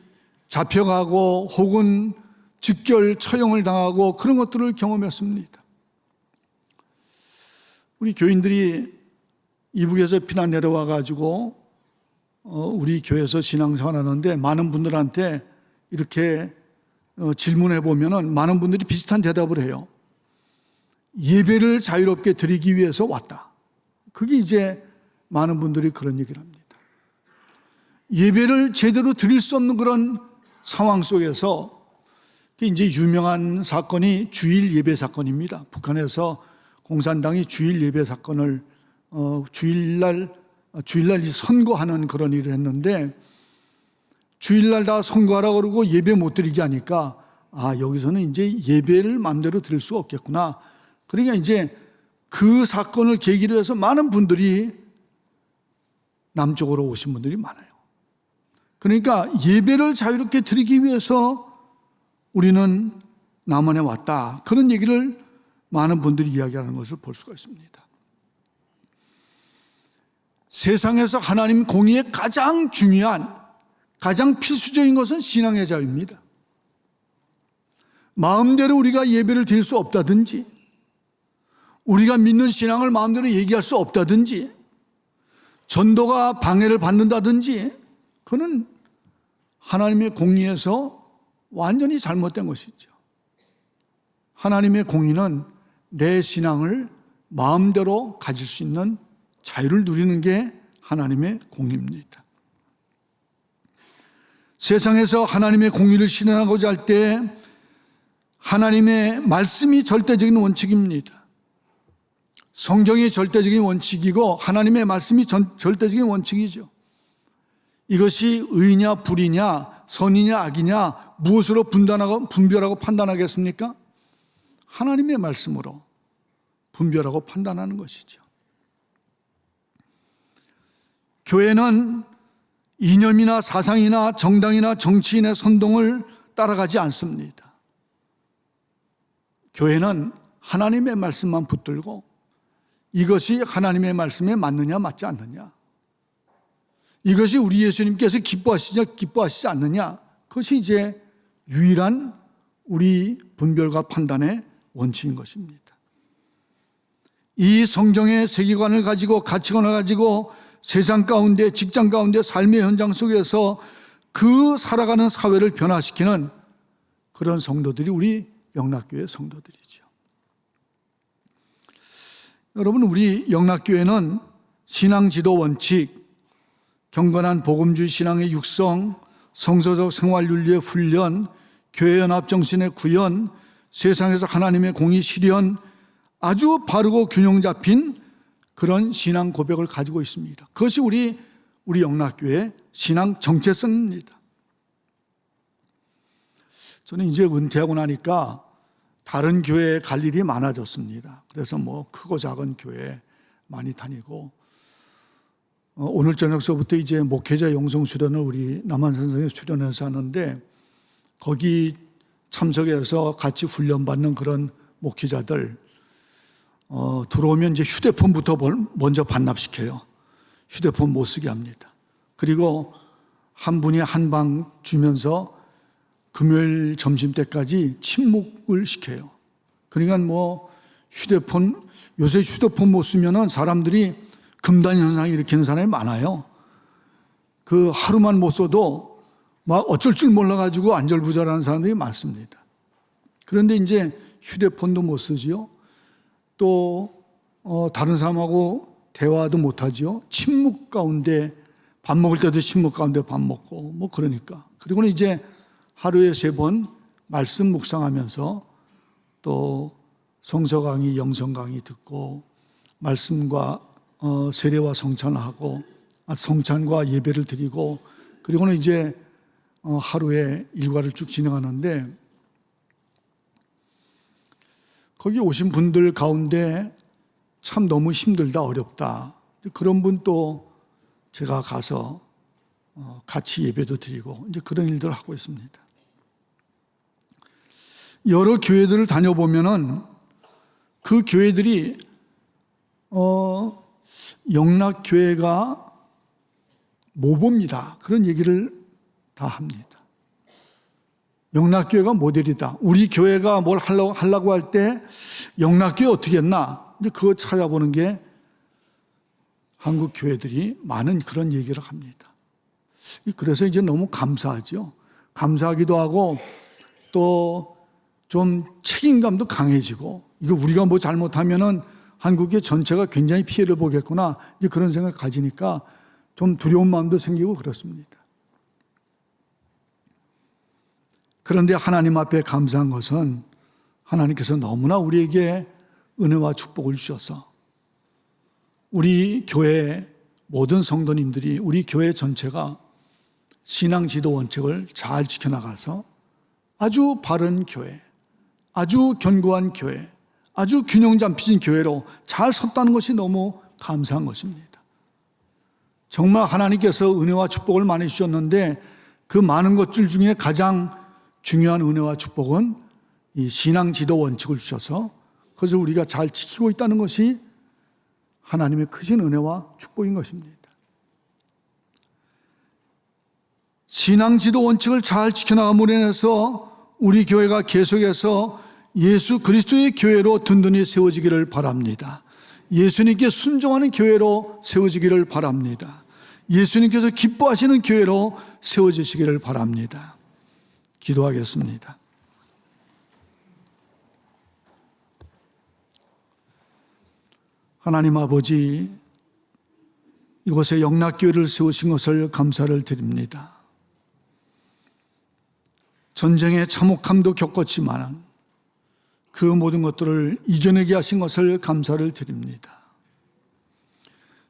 잡혀가고 혹은 즉결 처형을 당하고 그런 것들을 경험했습니다. 우리 교인들이 이북에서 피난 내려와 가지고 우리 교회에서 신앙생활하는데 많은 분들한테 이렇게 질문해 보면은 많은 분들이 비슷한 대답을 해요. 예배를 자유롭게 드리기 위해서 왔다. 그게 이제 많은 분들이 그런 얘기를 합니다. 예배를 제대로 드릴 수 없는 그런 상황 속에서 이제 유명한 사건이 주일 예배 사건입니다. 북한에서 공산당이 주일 예배 사건을 주일날 선거하는 그런 일을 했는데, 주일날 다 선거하라고 그러고 예배 못 드리게 하니까 여기서는 이제 예배를 마음대로 드릴 수 없겠구나. 그러니까 이제 그 사건을 계기로 해서 많은 분들이 남쪽으로 오신 분들이 많아요. 그러니까 예배를 자유롭게 드리기 위해서 우리는 남원에 왔다, 그런 얘기를 많은 분들이 이야기하는 것을 볼 수가 있습니다. 세상에서 하나님 공의의 가장 중요한, 가장 필수적인 것은 신앙의 자유입니다. 마음대로 우리가 예배를 드릴 수 없다든지, 우리가 믿는 신앙을 마음대로 얘기할 수 없다든지, 전도가 방해를 받는다든지, 그거는 하나님의 공의에서 완전히 잘못된 것이죠. 하나님의 공의는 내 신앙을 마음대로 가질 수 있는 자유를 누리는 게 하나님의 공의입니다. 세상에서 하나님의 공의를 실현하고자 할 때 하나님의 말씀이 절대적인 원칙입니다. 성경이 절대적인 원칙이고 하나님의 말씀이 절대적인 원칙이죠. 이것이 의냐 불이냐, 선이냐 악이냐, 무엇으로 분별하고 판단하겠습니까? 하나님의 말씀으로 분별하고 판단하는 것이죠. 교회는 이념이나 사상이나 정당이나 정치인의 선동을 따라가지 않습니다. 교회는 하나님의 말씀만 붙들고 이것이 하나님의 말씀에 맞느냐 맞지 않느냐, 이것이 우리 예수님께서 기뻐하시지 않느냐, 그것이 이제 유일한 우리 분별과 판단의 원칙인 것입니다. 이 성경의 세계관을 가지고, 가치관을 가지고 세상 가운데, 직장 가운데, 삶의 현장 속에서 그 살아가는 사회를 변화시키는 그런 성도들이 우리 영락교회 성도들이죠. 여러분, 우리 영락교회는 신앙지도 원칙, 경건한 복음주의 신앙의 육성, 성서적 생활윤리의 훈련, 교회연합정신의 구현, 세상에서 하나님의 공의 실현, 아주 바르고 균형 잡힌 그런 신앙 고백을 가지고 있습니다. 그것이 우리 영락교회의 신앙 정체성입니다. 저는 이제 은퇴하고 나니까 다른 교회에 갈 일이 많아졌습니다. 그래서 크고 작은 교회 많이 다니고, 오늘 저녁서부터 이제 목회자 영성 수련을 우리 남한산성에 수련해서 하는데, 거기 참석해서 같이 훈련받는 그런 목회자들 들어오면 이제 휴대폰부터 먼저 반납시켜요. 휴대폰 못 쓰게 합니다. 그리고 한 분이 한 방 주면서 금요일 점심 때까지 침묵을 시켜요. 그러니까 뭐 요새 휴대폰 못 쓰면은 사람들이 금단 현상을 일으키는 사람이 많아요. 그 하루만 못 써도 막 어쩔 줄 몰라가지고 안절부절하는 사람들이 많습니다. 그런데 이제 휴대폰도 못 쓰지요. 또 다른 사람하고 대화도 못 하지요. 침묵 가운데 밥 먹을 때도 침묵 가운데 밥 먹고 뭐 그러니까. 그리고는 이제 하루에 3번 말씀 묵상하면서 또 성서 강의, 영성 강의 듣고 말씀과 세례와 성찬하고 성찬과 예배를 드리고, 그리고는 이제 하루에 일과를 쭉 진행하는데, 거기 오신 분들 가운데 참 너무 힘들다, 어렵다, 그런 분 또 제가 가서 같이 예배도 드리고 이제 그런 일들을 하고 있습니다. 여러 교회들을 다녀보면은 그 교회들이 영락교회가 모범이다, 그런 얘기를 다 합니다. 영락교회가 모델이다. 우리 교회가 뭘 하려고 할 때 영락교회 어떻게 했나, 이제 그거 찾아보는 게 한국 교회들이 많은 그런 얘기를 합니다. 그래서 이제 너무 감사하죠. 감사하기도 하고 또 좀 책임감도 강해지고, 이거 우리가 뭐 잘못하면은 한국의 전체가 굉장히 피해를 보겠구나, 이제 그런 생각을 가지니까 좀 두려운 마음도 생기고 그렇습니다. 그런데 하나님 앞에 감사한 것은 하나님께서 너무나 우리에게 은혜와 축복을 주셔서 우리 교회 모든 성도님들이, 우리 교회 전체가 신앙 지도 원칙을 잘 지켜나가서 아주 바른 교회, 아주 견고한 교회, 아주 균형 잡히신 교회로 잘 섰다는 것이 너무 감사한 것입니다. 정말 하나님께서 은혜와 축복을 많이 주셨는데, 그 많은 것들 중에 가장 중요한 은혜와 축복은 이 신앙 지도 원칙을 주셔서 그것을 우리가 잘 지키고 있다는 것이 하나님의 크신 은혜와 축복인 것입니다. 신앙 지도 원칙을 잘 지켜나감으로 인해서 우리 교회가 계속해서 예수 그리스도의 교회로 든든히 세워지기를 바랍니다. 예수님께 순종하는 교회로 세워지기를 바랍니다. 예수님께서 기뻐하시는 교회로 세워지시기를 바랍니다. 기도하겠습니다. 하나님 아버지, 이곳에 영락교회를 세우신 것을 감사를 드립니다. 전쟁의 참혹함도 겪었지만 그 모든 것들을 이겨내게 하신 것을 감사를 드립니다.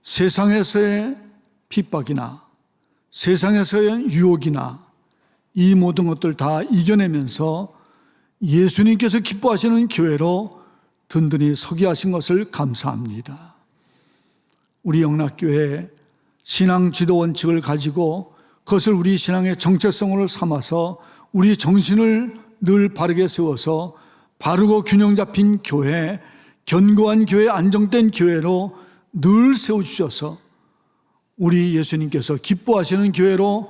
세상에서의 핍박이나 세상에서의 유혹이나 이 모든 것들 다 이겨내면서 예수님께서 기뻐하시는 교회로 든든히 서게 하신 것을 감사합니다. 우리 영락교회 신앙 지도 원칙을 가지고 그것을 우리 신앙의 정체성으로 삼아서 우리 정신을 늘 바르게 세워서 바르고 균형 잡힌 교회, 견고한 교회, 안정된 교회로 늘 세워주셔서 우리 예수님께서 기뻐하시는 교회로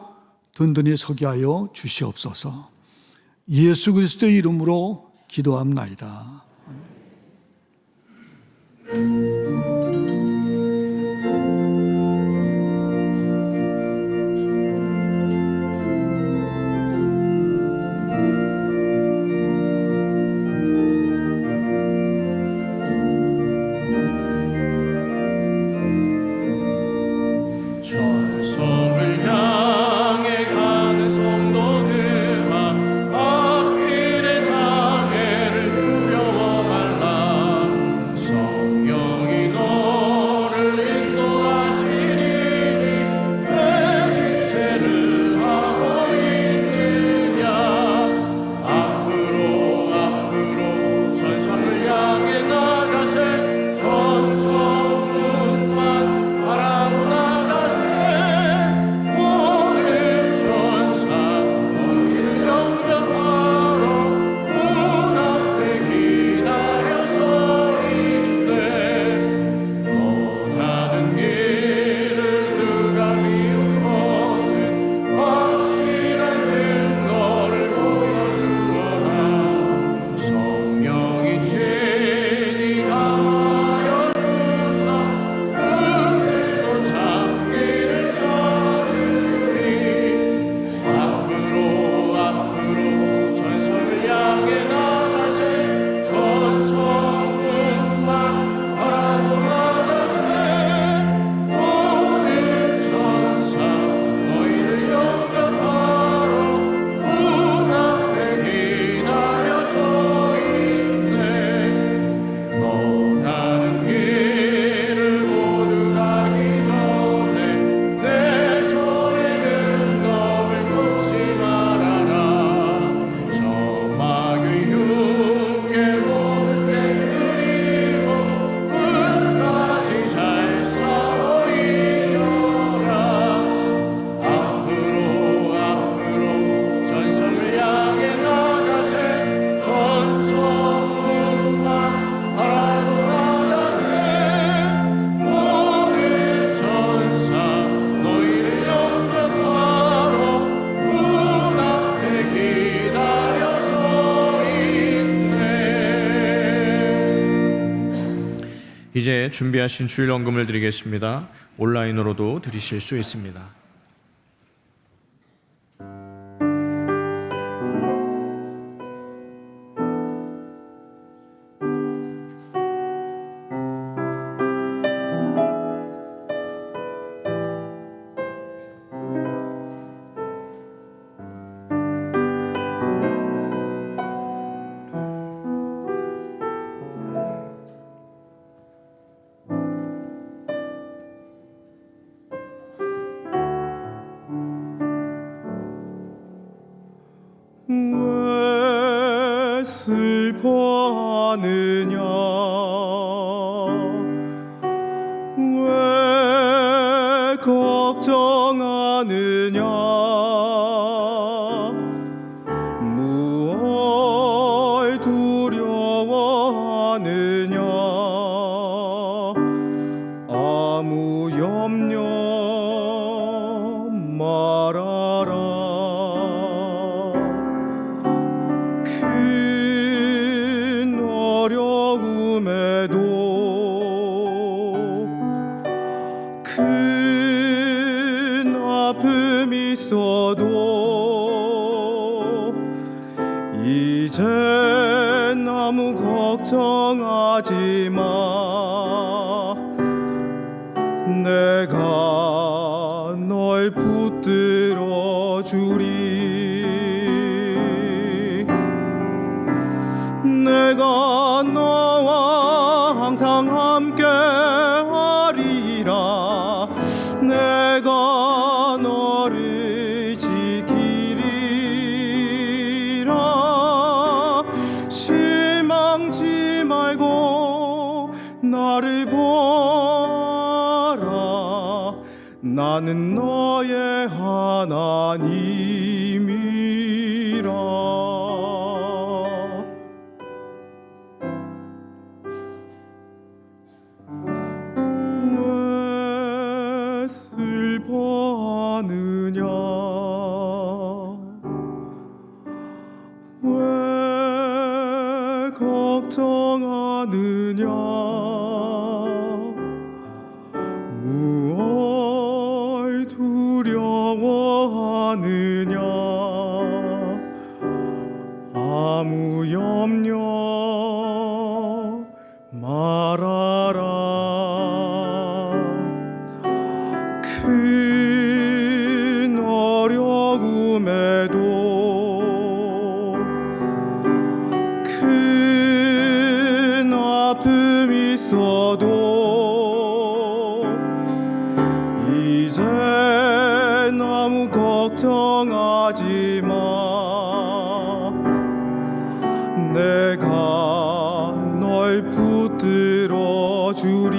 든든히 서게 하여 주시옵소서. 예수 그리스도의 이름으로 기도합나이다. 천성을 향해 가는 성도들아, 앞길의 장애를 두려워 말라. 성령이 너를 인도하시리니 왜 지체를 하고 있느냐. 앞으로 천성을 향해 나가세. 천성문만 바라고 나가세. 이제 준비하신 주일 헌금을 드리겠습니다. 온라인으로도 드리실 수 있습니다. 왜 슬퍼하느냐 왜 걱정하느냐 무엇 두려워하느냐 아무 염려 말아라 큰 어려움에도 큰 아픔이 있어도 이젠 아무 걱정하지 마 내가 널 붙들어 주리 내가 너와 항상 함께 하리라 내가 너를 지키리라 실망치 말고 나를 보아라 나는 너의 하나님이라 왜 슬퍼하느냐 왜 걱정하느냐 무엇 두려워하느냐 아무 염려 말아라 큰 어려움에도 큰 아픔이 있어도 이젠 아무 걱정하지 마 내가 널 붙들어 주리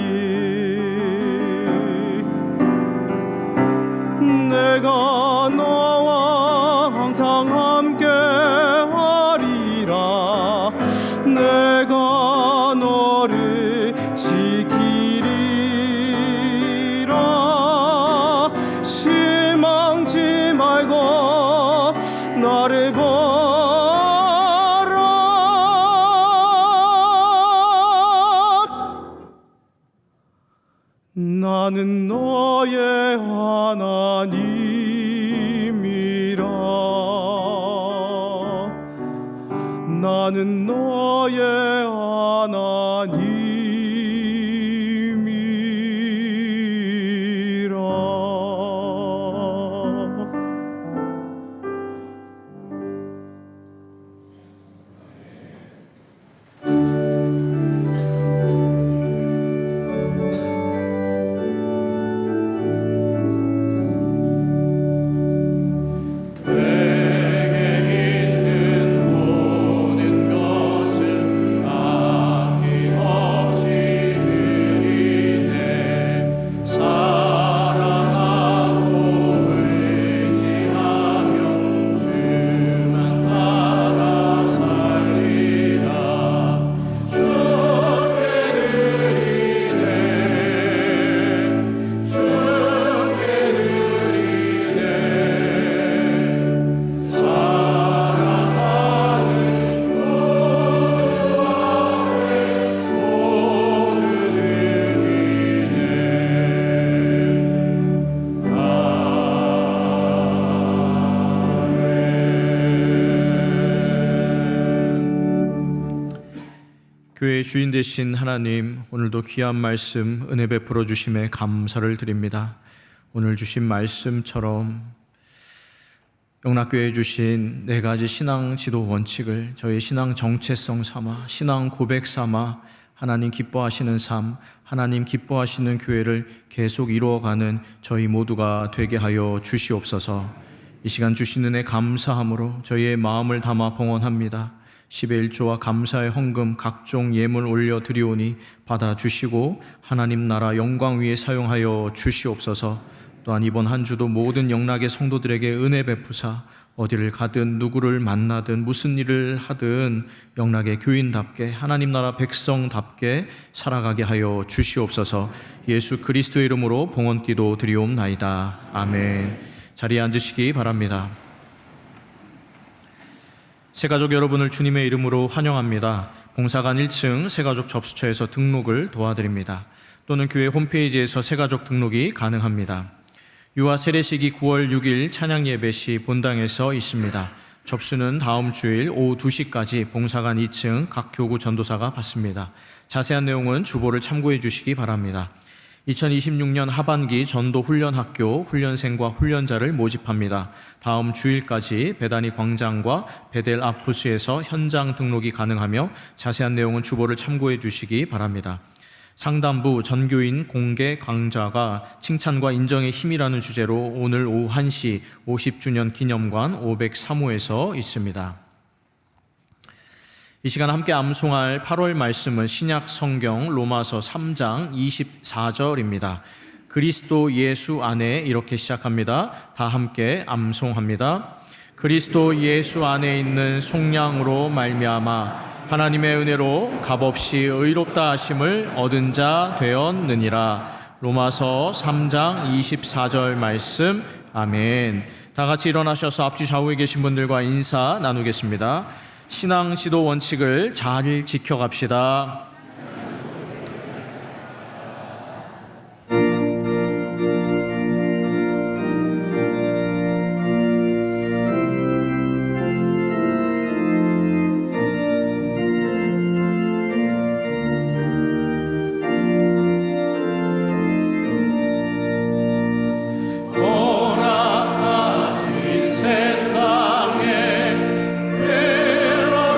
내가 너와 항상 함께 하리라 내가 너를 지키리라 실망치 말고 나를 보라 나는 너의 하나님이라 나는 너의 하나님이라 내게 있는 모든 것을 아낌없이 교회의 주인 되신 하나님, 오늘도 귀한 말씀 은혜 베풀어 주심에 감사를 드립니다. 오늘 주신 말씀처럼 영락교회에 주신 4가지 신앙 지도 원칙을 저희 신앙 정체성 삼아, 신앙 고백 삼아 하나님 기뻐하시는 삶, 하나님 기뻐하시는 교회를 계속 이루어가는 저희 모두가 되게 하여 주시옵소서. 이 시간 주신 은혜 감사함으로 저희의 마음을 담아 봉헌합니다. 10의 1조와 감사의 헌금 각종 예물 올려드리오니 받아주시고 하나님 나라 영광 위에 사용하여 주시옵소서. 또한 이번 한 주도 모든 영락의 성도들에게 은혜 베푸사 어디를 가든 누구를 만나든 무슨 일을 하든 영락의 교인답게 하나님 나라 백성답게 살아가게 하여 주시옵소서. 예수 그리스도의 이름으로 봉헌기도 드리옵나이다. 아멘. 자리에 앉으시기 바랍니다. 새가족 여러분을 주님의 이름으로 환영합니다. 봉사관 1층 새가족 접수처에서 등록을 도와드립니다. 또는 교회 홈페이지에서 새가족 등록이 가능합니다. 유아 세례식이 9월 6일 찬양 예배 시 본당에서 있습니다. 접수는 다음 주일 오후 2시까지 봉사관 2층 각 교구 전도사가 받습니다. 자세한 내용은 주보를 참고해 주시기 바랍니다. 2026년 하반기 전도 훈련학교 훈련생과 훈련자를 모집합니다. 다음 주일까지 베다니 광장과 베델 앞 부스에서 현장 등록이 가능하며 자세한 내용은 주보를 참고해 주시기 바랍니다. 상담부 전교인 공개 강좌가 칭찬과 인정의 힘이라는 주제로 오늘 오후 1시 50주년 기념관 503호에서 있습니다. 이 시간 함께 암송할 8월 말씀은 신약 성경 로마서 3장 24절입니다. 그리스도 예수 안에 이렇게 시작합니다. 다 함께 암송합니다. 그리스도 예수 안에 있는 속량으로 말미암아 하나님의 은혜로 값없이 의롭다 하심을 얻은 자 되었느니라. 로마서 3장 24절 말씀. 아멘. 다 같이 일어나셔서 앞뒤 좌우에 계신 분들과 인사 나누겠습니다. 신앙 지도 원칙을 잘 지켜갑시다. 새 땅에 내려가려면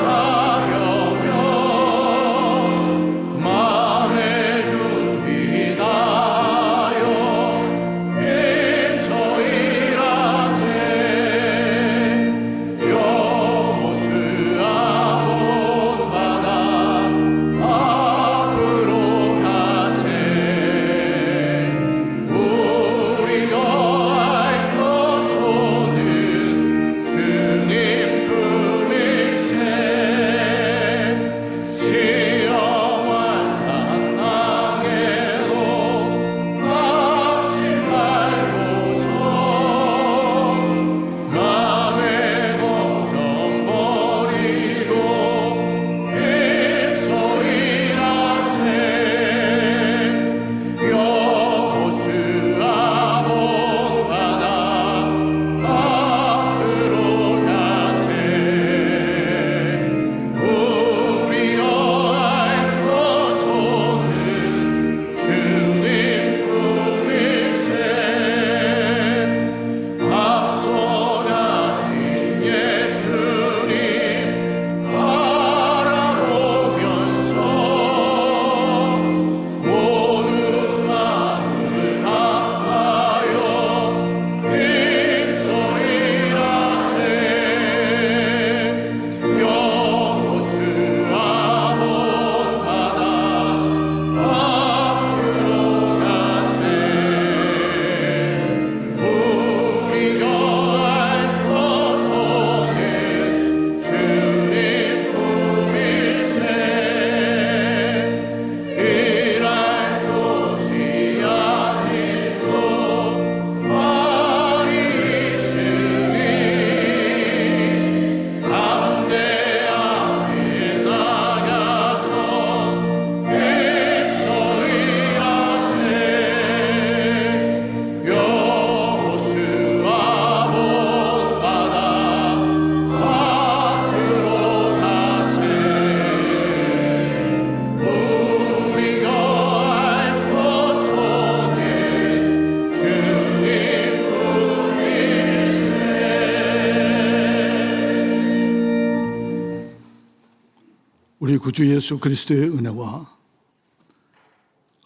구주 예수 그리스도의 은혜와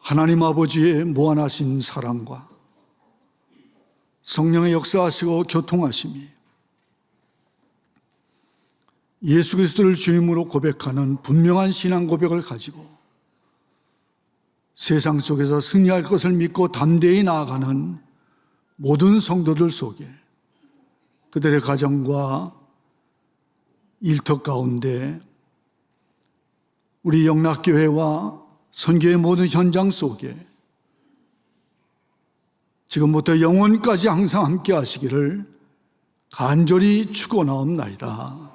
하나님 아버지의 무한하신 사랑과 성령의 역사하시고 교통하심이 예수 그리스도를 주님으로 고백하는 분명한 신앙 고백을 가지고 세상 속에서 승리할 것을 믿고 담대히 나아가는 모든 성도들 속에 그들의 가정과 일터 가운데 우리 영락교회와 선교의 모든 현장 속에 지금부터 영원까지 항상 함께 하시기를 간절히 축원하옵나이다.